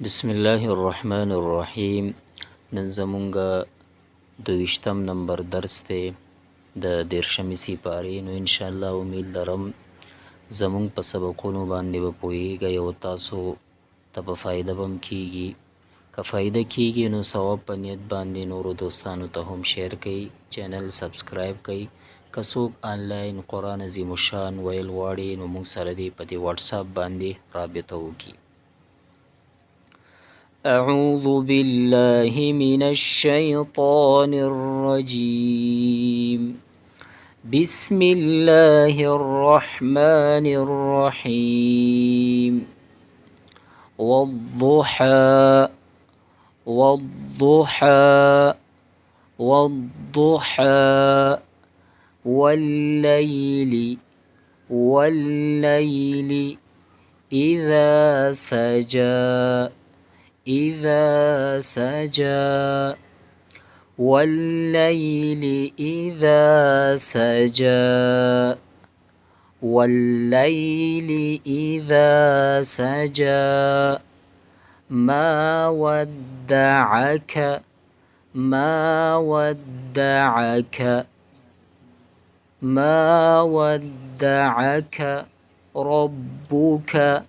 بسم الله الرحمن الرحیم. نن زمونږه 22 نمبر درس دی د 13 سپارې. نو انشاءالله امید لرم زمونږ په سبقونو باندې به پوهیږئ او تاسو ته په فایده به هم کیږي. که فایده کیږي نو ثواب په نیت باندې نورو دوستانو ته هم شیر کړئ، چینل سبسکرایب کړئ. که څوک آنلاین قرآن عظیم الشان ویل غواړي نو موږ سره دې په دې واتساپ باندې رابطه وکړي. أعوذ بالله من الشيطان الرجيم. بسم الله الرحمن الرحيم. والضحى والضحى والضحى والليل والليل إذا سجى إذا سجى والليل إذا سجى والليل إذا سجى ما ودعك ما ودعك ما ودعك ربك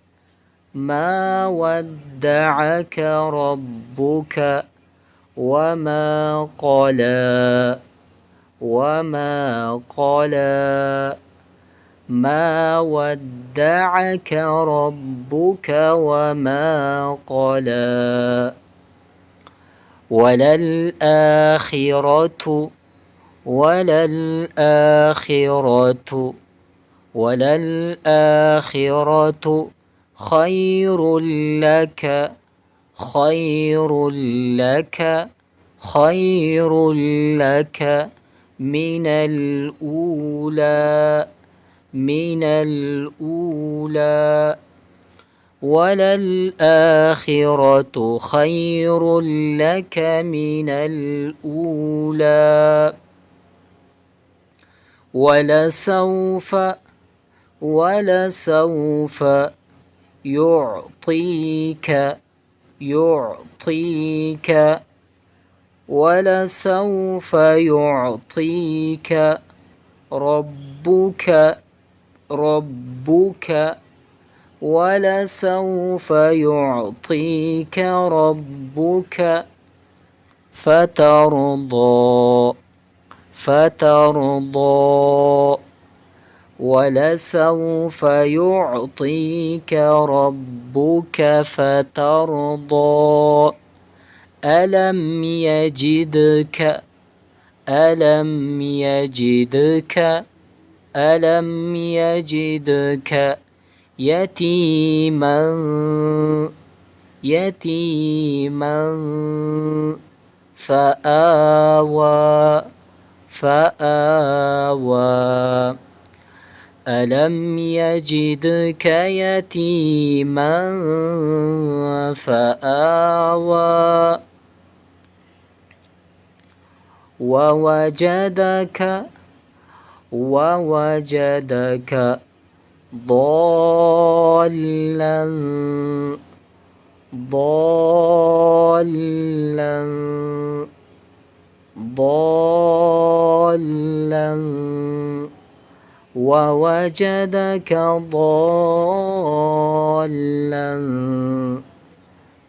ما ودعك ربك وما قلى وما قلى ما ودعك ربك وما قلى وللآخرة وللآخرة وللآخرة خير لك خير لك خير لك من الأولى من الأولى وللآخرة خير لك من الأولى ولسوف ولسوف يعطيك يعطيك ولسوف يعطيك ربك ربك ولسوف يعطيك ربك فترضى فترضى ولسوف يعطيك ربك فترضى ألم يجدك ألم يجدك ألم يجدك يتيما يتيما فآوى فآوى ألم يجدك يتيما فآوى ووجدك ووجدك ضالا ضالا ضالا ووجدك ضالا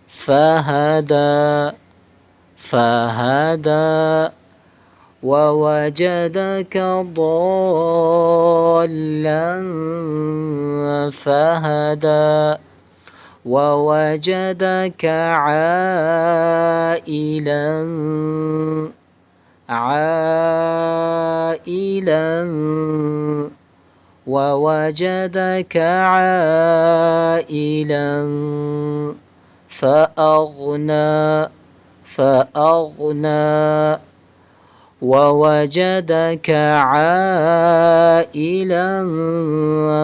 فهدى فهدى ووجدك ضالا فهدى ووجدك عائلا عائلا ووجدك عائلا فأغنى فأغنى ووجدك عائلا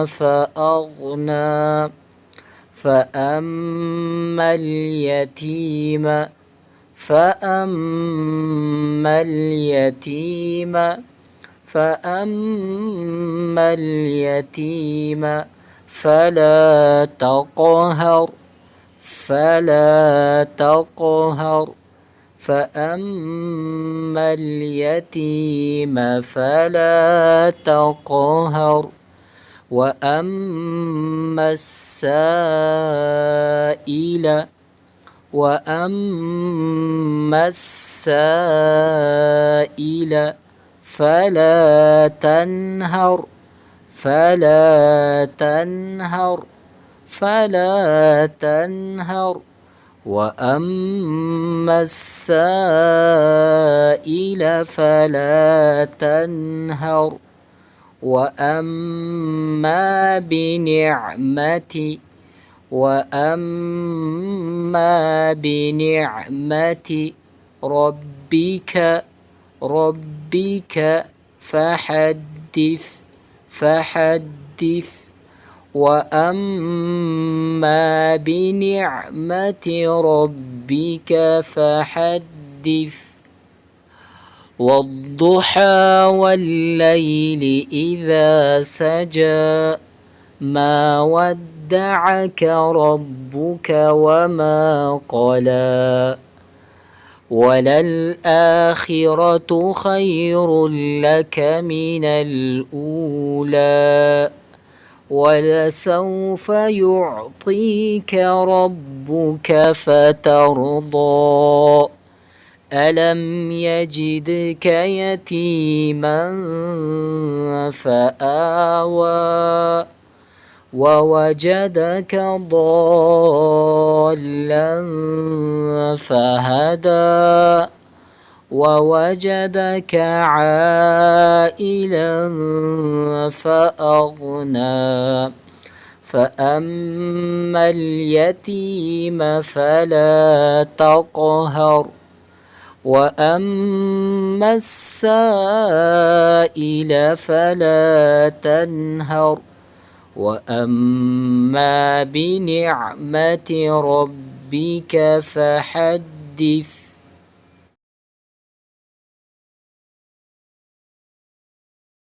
فأغنى فأما اليتيم فأما اليتيم فأما اليتيم فلا تقهر فلا تقهر فأما اليتيم فلا تقهر وأما السائل فلا تنهر وأما السائل فلا تنهر وأما بنعمة ربك فحدث وأما بنعمة ربك فحدث والضحى والليل إذا سجى ما ودعك ربك وما قلى وللآخرة خير لك من الأولى ولسوف يعطيك ربك فترضى ألم يجدك يتيما فآوى ووجدك ضالا فهدى ووجدك عائلا فأغنى فأما اليتيم فلا تقهر وأما السائل فلا تنهر وأما بنعمة ربك فحدث